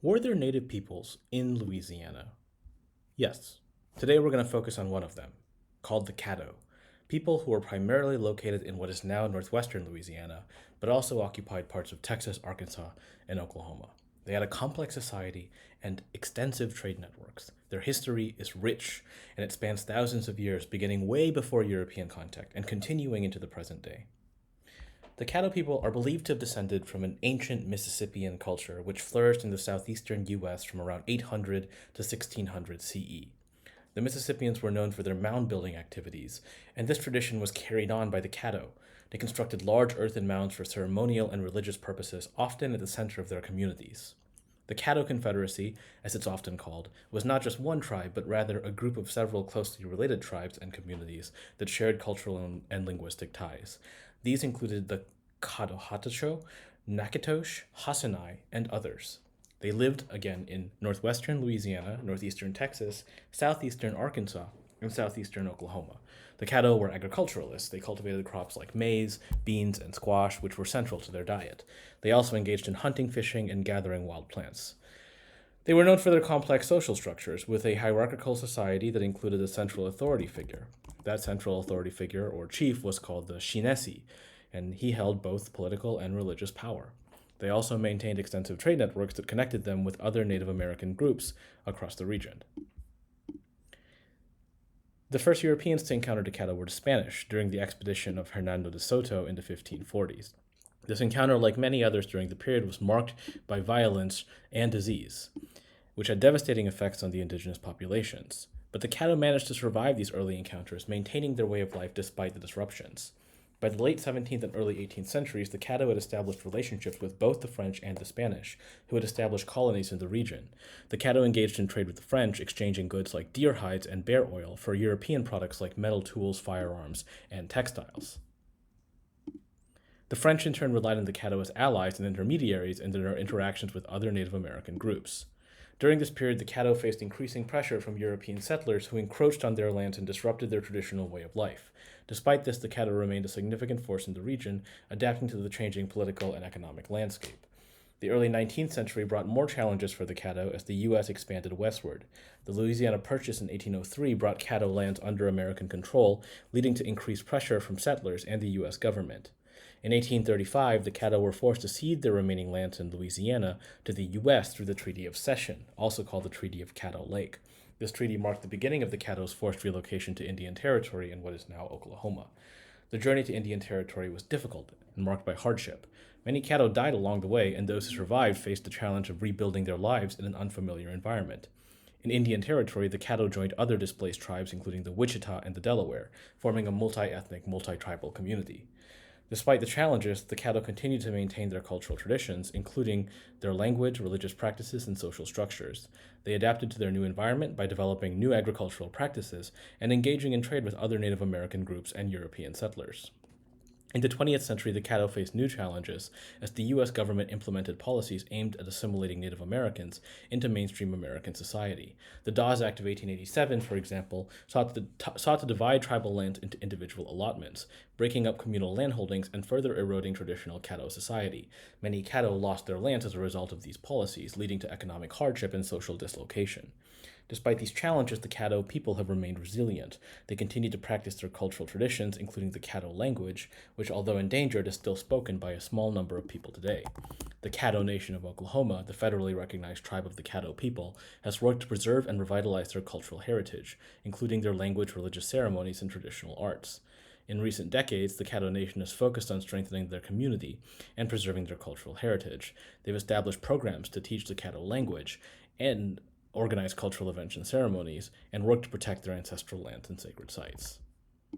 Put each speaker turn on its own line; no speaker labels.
Were there native peoples in Louisiana? Yes. Today we're going to focus on one of them, called the Caddo, people who were primarily located in what is now northwestern Louisiana, but also occupied parts of Texas, Arkansas, and Oklahoma. They had a complex society and extensive trade networks. Their history is rich, and it spans thousands of years, beginning way before European contact and continuing into the present day. The Caddo people are believed to have descended from an ancient Mississippian culture which flourished in the southeastern U.S. from around 800 to 1600 CE. The Mississippians were known for their mound building activities, and this tradition was carried on by the Caddo. They constructed large earthen mounds for ceremonial and religious purposes, often at the center of their communities. The Caddo Confederacy, as it's often called, was not just one tribe, but rather a group of several closely related tribes and communities that shared cultural and linguistic ties. These included the Caddo, Natchitoches, Hassanai, and others. They lived, again, in northwestern Louisiana, northeastern Texas, southeastern Arkansas, and southeastern Oklahoma. The Caddo were agriculturalists. They cultivated crops like maize, beans, and squash, which were central to their diet. They also engaged in hunting, fishing, and gathering wild plants. They were known for their complex social structures, with a hierarchical society that included a central authority figure. That central authority figure, or chief, was called the Shinesi, and he held both political and religious power. They also maintained extensive trade networks that connected them with other Native American groups across the region. The first Europeans to encounter the Caddo were the Spanish during the expedition of Hernando de Soto in the 1540s. This encounter, like many others during the period, was marked by violence and disease, which had devastating effects on the indigenous populations. But the Caddo managed to survive these early encounters, maintaining their way of life despite the disruptions. By the late 17th and early 18th centuries, the Caddo had established relationships with both the French and the Spanish, who had established colonies in the region. The Caddo engaged in trade with the French, exchanging goods like deer hides and bear oil for European products like metal tools, firearms, and textiles. The French in turn relied on the Caddo as allies and intermediaries in their interactions with other Native American groups. During this period, the Caddo faced increasing pressure from European settlers who encroached on their lands and disrupted their traditional way of life. Despite this, the Caddo remained a significant force in the region, adapting to the changing political and economic landscape. The early 19th century brought more challenges for the Caddo as the U.S. expanded westward. The Louisiana Purchase in 1803 brought Caddo lands under American control, leading to increased pressure from settlers and the U.S. government. In 1835, the Caddo were forced to cede their remaining lands in Louisiana to the U.S. through the Treaty of Cession, also called the Treaty of Caddo Lake. This treaty marked the beginning of the Caddo's forced relocation to Indian Territory in what is now Oklahoma. The journey to Indian Territory was difficult and marked by hardship. Many Caddo died along the way, and those who survived faced the challenge of rebuilding their lives in an unfamiliar environment. In Indian Territory, the Caddo joined other displaced tribes, including the Wichita and the Delaware, forming a multi-ethnic, multi-tribal community. Despite the challenges, the Caddo continued to maintain their cultural traditions, including their language, religious practices, and social structures. They adapted to their new environment by developing new agricultural practices and engaging in trade with other Native American groups and European settlers. In the 20th century, the Caddo faced new challenges as the U.S. government implemented policies aimed at assimilating Native Americans into mainstream American society. The Dawes Act of 1887, for example, sought to divide tribal lands into individual allotments, breaking up communal landholdings and further eroding traditional Caddo society. Many Caddo lost their lands as a result of these policies, leading to economic hardship and social dislocation. Despite these challenges, the Caddo people have remained resilient. They continue to practice their cultural traditions, including the Caddo language, which, although endangered, is still spoken by a small number of people today. The Caddo Nation of Oklahoma, the federally recognized tribe of the Caddo people, has worked to preserve and revitalize their cultural heritage, including their language, religious ceremonies, and traditional arts. In recent decades, the Caddo Nation has focused on strengthening their community and preserving their cultural heritage. They've established programs to teach the Caddo language and organize cultural events and ceremonies, and work to protect their ancestral lands and sacred sites.